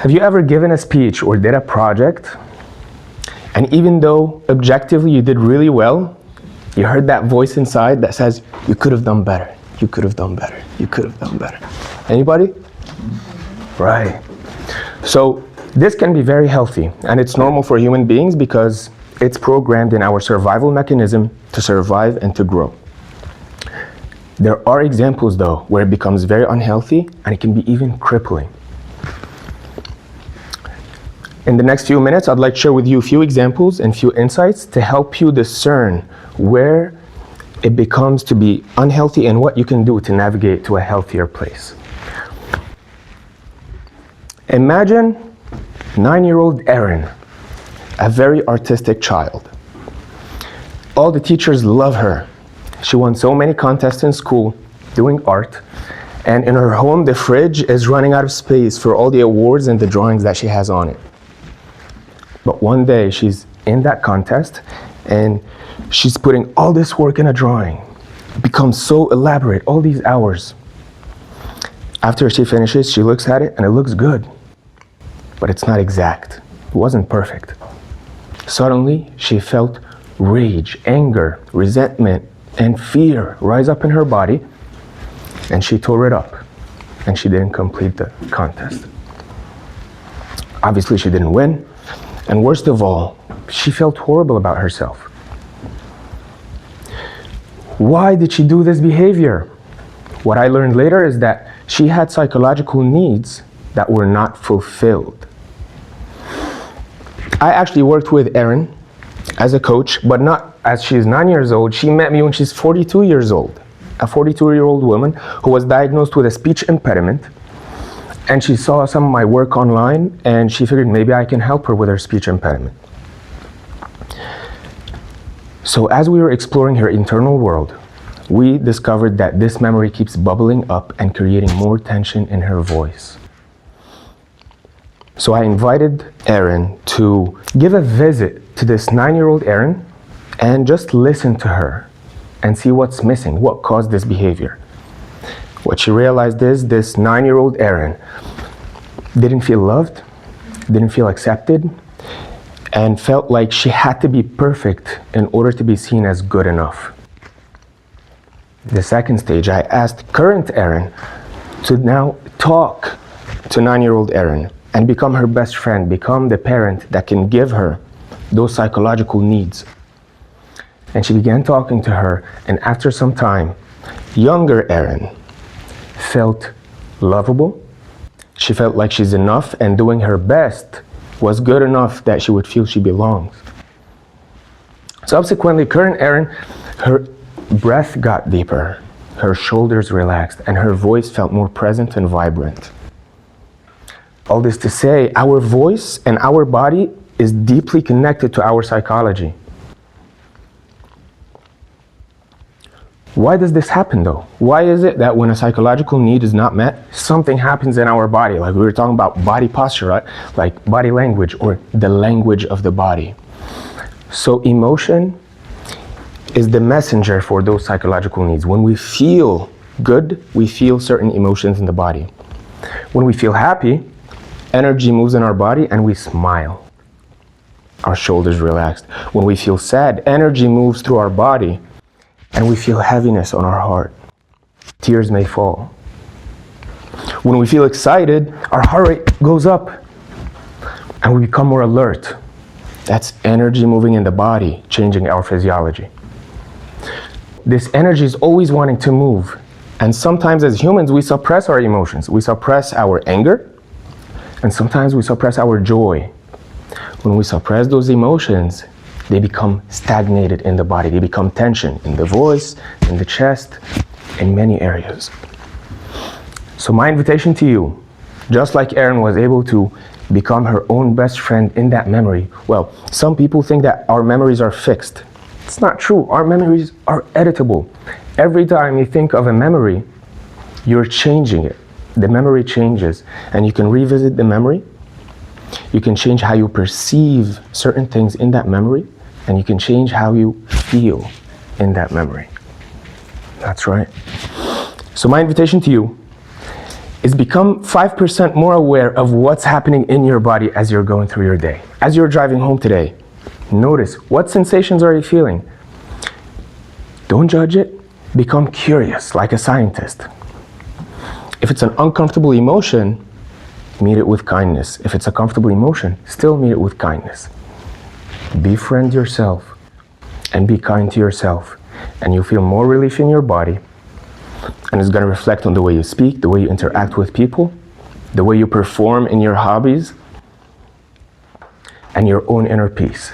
Have you ever given a speech or did a project, and even though objectively you did really well, you heard that voice inside that says, you could have done better, you could have done better, you could have done better? Anybody? Right. So this can be very healthy, and it's normal for human beings because it's programmed in our survival mechanism to survive and to grow. There are examples though where it becomes very unhealthy and it can be even crippling. In the next few minutes, I'd like to share with you a few examples and few insights to help you discern where it becomes to be unhealthy and what you can do to navigate to a healthier place. Imagine 9-year-old Erin, a very artistic child. All the teachers love her. She won so many contests in school doing art, and in her home the fridge is running out of space for all the awards and the drawings that she has on it. But one day she's in that contest and she's putting all this work in a drawing. It becomes so elaborate, all these hours. After she finishes, she looks at it and it looks good, but it's not exact. It wasn't perfect. Suddenly, she felt rage, anger, resentment, and fear rise up in her body, and she tore it up, and she didn't complete the contest. Obviously, she didn't win, and worst of all, she felt horrible about herself. Why did she do this behavior? What I learned later is that she had psychological needs that were not fulfilled. I actually worked with Erin as a coach, but not as she's 9 years old. She met me when she's 42 years old, a 42-year-old woman who was diagnosed with a speech impediment. And she saw some of my work online and she figured maybe I can help her with her speech impediment. So as we were exploring her internal world, we discovered that this memory keeps bubbling up and creating more tension in her voice. So I invited Erin to give a visit to this 9-year-old Erin and just listen to her and see what's missing, what caused this behavior. What she realized is this 9-year-old Erin didn't feel loved, didn't feel accepted, and felt like she had to be perfect in order to be seen as good enough. The second stage, I asked current Erin to now talk to 9-year-old Erin and become her best friend, become the parent that can give her those psychological needs. And she began talking to her, and after some time, younger Erin felt lovable. She felt like she's enough, and doing her best was good enough that she would feel she belongs. Subsequently, current Erin, her breath got deeper, her shoulders relaxed, and her voice felt more present and vibrant. All this to say, our voice and our body is deeply connected to our psychology. Why does this happen though? Why is it that when a psychological need is not met, something happens in our body? Like we were talking about body posture, right? Like body language or the language of the body. So emotion is the messenger for those psychological needs. When we feel good, we feel certain emotions in the body. When we feel happy, energy moves in our body and we smile. Our shoulders relaxed. When we feel sad, energy moves through our body and we feel heaviness on our heart. Tears may fall. When we feel excited, our heart rate goes up and we become more alert. That's energy moving in the body, changing our physiology. This energy is always wanting to move. And sometimes as humans, we suppress our emotions. We suppress our anger, and sometimes we suppress our joy. When we suppress those emotions, they become stagnated in the body. They become tension in the voice, in the chest, in many areas. So my invitation to you, just like Erin was able to become her own best friend in that memory, well, some people think that our memories are fixed. It's not true. Our memories are editable. Every time you think of a memory, you're changing it. The memory changes, and you can revisit the memory. You can change how you perceive certain things in that memory, and you can change how you feel in that memory. That's right. So my invitation to you is become 5% more aware of what's happening in your body as you're going through your day. As you're driving home today, notice what sensations are you feeling. Don't judge it. Become curious like a scientist. If it's an uncomfortable emotion, meet it with kindness. If it's a comfortable emotion, still meet it with kindness. Befriend yourself and be kind to yourself, and you'll feel more relief in your body, and it's going to reflect on the way you speak, the way you interact with people, the way you perform in your hobbies, and your own inner peace.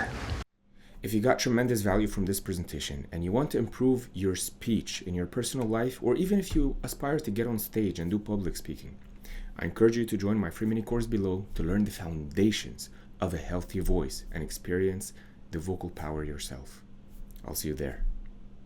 If you got tremendous value from this presentation and you want to improve your speech in your personal life, or even if you aspire to get on stage and do public speaking, I encourage you to join my free mini course below to learn the foundations of a healthy voice and experience the vocal power yourself. I'll see you there.